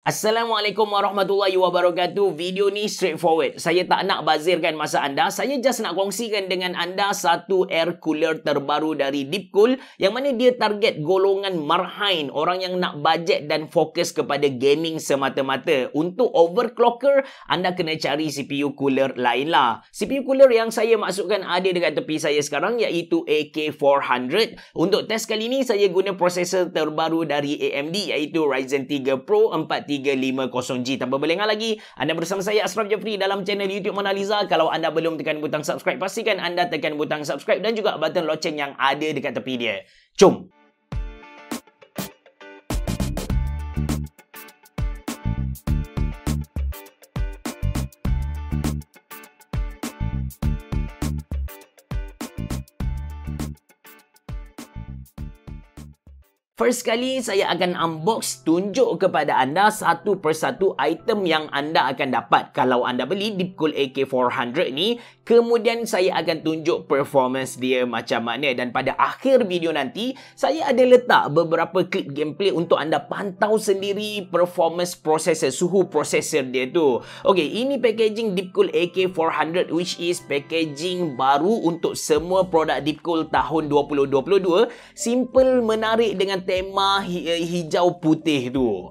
Assalamualaikum warahmatullahi wabarakatuh. Video ni straightforward. Saya tak nak bazirkan masa anda. Saya just nak kongsikan dengan anda satu air cooler terbaru dari Deepcool yang mana dia target golongan marhain, orang yang nak bajet dan fokus kepada gaming semata-mata. Untuk overclocker, anda kena cari CPU cooler lain lah. CPU cooler yang saya masukkan ada dekat tepi saya sekarang iaitu AK400. Untuk test kali ni saya guna prosesor terbaru dari AMD iaitu Ryzen 3 Pro 4350G. Tanpa berlengah lagi, anda bersama saya Ashraf Jeffrey dalam channel YouTube Mona Lisa. Kalau anda belum tekan butang subscribe, pastikan anda tekan butang subscribe dan juga button loceng yang ada dekat tepi dia. Jom! First kali saya akan unbox, tunjuk kepada anda satu persatu item yang anda akan dapat kalau anda beli Deepcool AK400 ni. Kemudian saya akan tunjuk performance dia macam mana. Dan pada akhir video nanti, saya ada letak beberapa klip gameplay untuk anda pantau sendiri performance prosesor, suhu prosesor dia tu. Okay, ini packaging Deepcool AK400 which is packaging baru untuk semua produk Deepcool tahun 2022. Simple, menarik dengan tema hijau putih tu.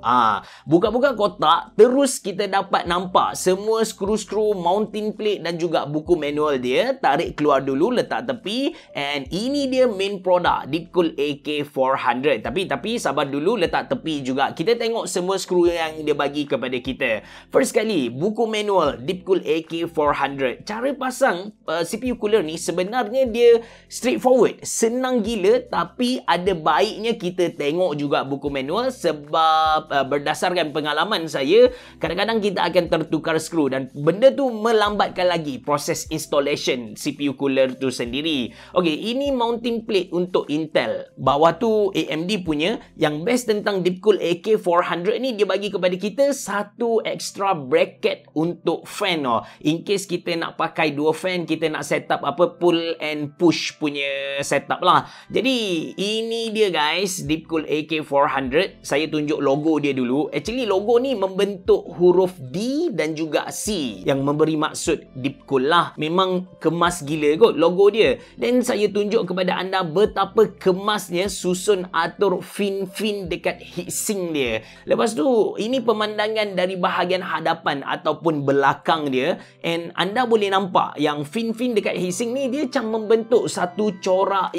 Buka-buka kotak, terus kita dapat nampak semua skru-skru, mounting plate dan juga buku manual dia. Tarik keluar dulu, letak tepi. And ini dia main product Deepcool AK400. Tapi sabar dulu, letak tepi juga. Kita tengok semua skru yang dia bagi kepada kita. First kali, buku manual Deepcool AK400. Cara pasang CPU cooler ni sebenarnya dia straightforward, senang gila, tapi ada baiknya kita tengok juga buku manual sebab berdasarkan pengalaman saya, kadang-kadang kita akan tertukar skru dan benda tu melambatkan lagi proses installation CPU cooler tu sendiri. Okay, ini mounting plate untuk Intel. Bawah tu AMD punya. Yang best tentang Deepcool AK400 ni, dia bagi kepada kita satu extra bracket untuk fan. In case kita nak pakai dua fan, kita nak set up apa pull and push punya setup lah. Jadi ini dia guys, Deepcool AK400. Saya tunjuk logo dia dulu. Actually logo ni membentuk huruf D dan juga C yang memberi maksud Deepcool lah. Memang kemas gila kot logo dia. Dan saya tunjuk kepada anda betapa kemasnya susun atur fin-fin dekat heatsink dia. Lepas tu, ini pemandangan dari bahagian hadapan ataupun belakang dia. And anda boleh nampak yang fin-fin dekat heatsink ni dia macam membentuk satu corak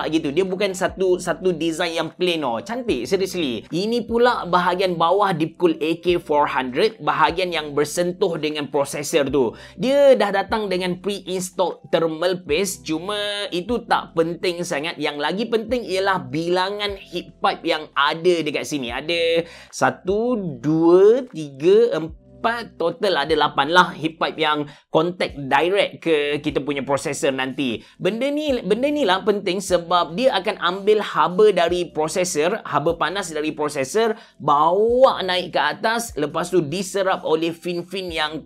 gitu. Dia bukan satu design yang plain. Cantik, seriously. Ini pula bahagian bawah Deepcool AK400, bahagian yang bersentuh dengan prosesor tu. Dia dah datang dengan pre-installed thermal paste, cuma itu tak penting sangat. Yang lagi penting ialah bilangan heat pipe yang ada dekat sini. Ada 1, 2, 3, 4, total ada 8 lah heat pipe yang contact direct ke kita punya prosesor nanti. Benda ni lah penting sebab dia akan ambil haba dari prosesor, haba panas dari prosesor, bawa naik ke atas, lepas tu diserap oleh fin-fin yang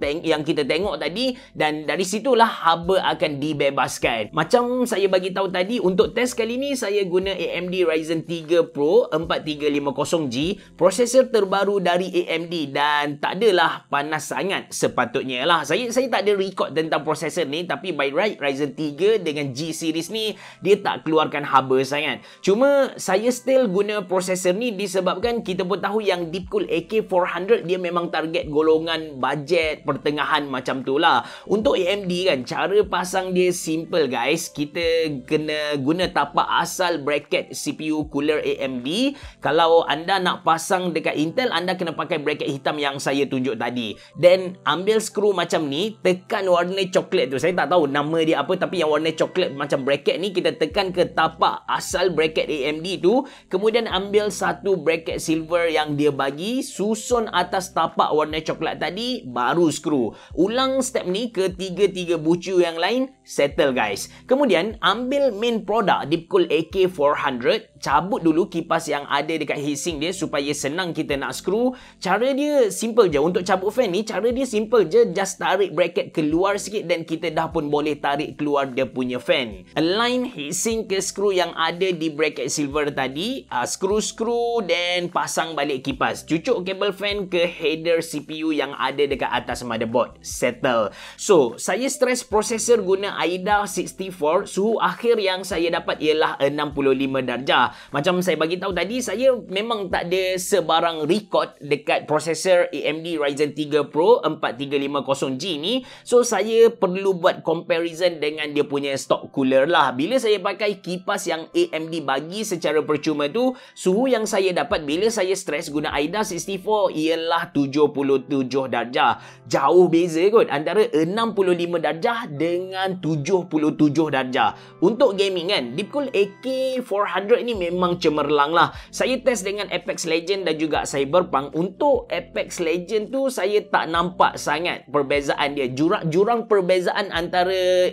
kita tengok tadi, dan dari situlah haba akan dibebaskan. Macam saya bagi tahu tadi, untuk test kali ni saya guna AMD Ryzen 3 Pro 4350G, prosesor terbaru dari AMD, dan tak adalah panas sangat sepatutnya lah. Saya tak ada record tentang prosesor ni, tapi by right Ryzen 3 dengan G series ni dia tak keluarkan haba sangat. Cuma saya still guna prosesor ni disebabkan kita pun tahu yang Deepcool AK400 dia memang target golongan bajet pertengahan macam tu lah. Untuk AMD kan, cara pasang dia simple guys. Kita kena guna tapak asal bracket CPU cooler AMD. Kalau anda nak pasang dekat Intel, anda kena pakai bracket hitam yang saya tunjuk tadi. Dan ambil skru macam ni, tekan warna coklat tu. Saya tak tahu nama dia apa, tapi yang warna coklat macam bracket ni, kita tekan ke tapak asal bracket AMD tu. Kemudian ambil satu bracket silver yang dia bagi, susun atas tapak warna coklat tadi, baru skru. Ulang step ni ke tiga bucu yang lain, settle guys. Kemudian ambil main product Deepcool AK400, cabut dulu kipas yang ada dekat heatsink dia supaya senang kita nak screw. Cara dia simple je. Untuk cabut fan ni, cara dia simple je. Just tarik bracket keluar sikit dan kita dah pun boleh tarik keluar dia punya fan. Align heatsink ke screw yang ada di bracket silver tadi. Screw dan pasang balik kipas. Cucuk kabel fan ke header CPU yang ada dekat atas motherboard. Settle. So, saya stress processor guna AIDA 64. Suhu akhir yang saya dapat ialah 65 darjah. Macam saya bagi tahu tadi, saya memang tak ada sebarang record dekat processor AMD Ryzen 3 Pro 4350G ni. So, saya perlu buat comparison dengan dia punya stock cooler lah. Bila saya pakai kipas yang AMD bagi secara percuma tu, suhu yang saya dapat bila saya stress guna AIDA 64 ialah 77 darjah. Jauh beza kot antara 65 darjah dengan 77 darjah. Untuk gaming kan, Deepcool AK400 ni memang cemerlang lah. Saya test dengan Apex Legends dan juga Cyberpunk. Untuk Apex Legends tu saya tak nampak sangat perbezaan dia. Jurang perbezaan antara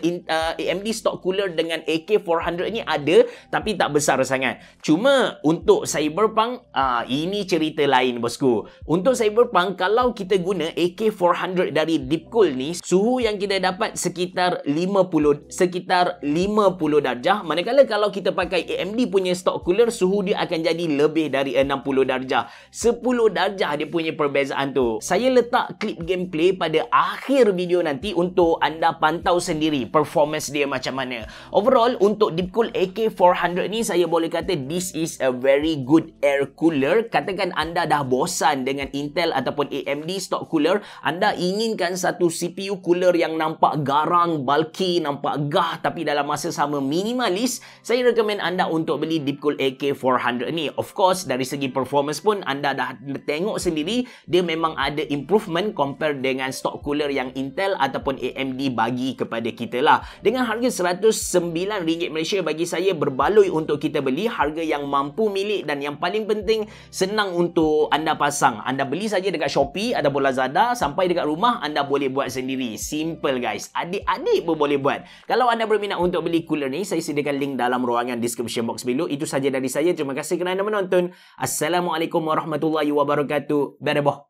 AMD stock cooler dengan AK400 ni ada, tapi tak besar sangat. Cuma untuk Cyberpunk, ini cerita lain bosku. Untuk Cyberpunk, kalau kita guna AK400 dari Deepcool ni, suhu yang kita dapat sekitar 50 darjah. Manakala kalau kita pakai AMD punya stock cooler, suhu dia akan jadi lebih dari 60 darjah. 10 darjah dia punya perbezaan tu. Saya letak klip gameplay pada akhir video nanti untuk anda pantau sendiri performance dia macam mana. Overall, untuk Deepcool AK400 ni, saya boleh kata this is a very good air cooler. Katakan anda dah bosan dengan Intel ataupun AMD stock cooler, anda inginkan satu CPU cooler yang nampak garang, bulky, nampak gah tapi dalam masa sama minimalis, saya recommend anda untuk beli Deepcool AK400 ni. Of course, dari segi performance pun anda dah tengok sendiri, dia memang ada improvement compare dengan stock cooler yang Intel ataupun AMD bagi kepada kita lah. Dengan harga RM109 Malaysia, bagi saya berbaloi untuk kita beli, harga yang mampu milik dan yang paling penting senang untuk anda pasang. Anda beli saja dekat Shopee ataupun Lazada, sampai dekat rumah anda boleh buat sendiri. Simple guys. Adik-adik pun boleh buat. Kalau anda berminat untuk beli cooler ni, saya sediakan link dalam ruangan description box below. Itu saja dari saya. Terima kasih kerana menonton. Assalamualaikum warahmatullahi wabarakatuh. Bereboh.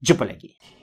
Jumpa lagi.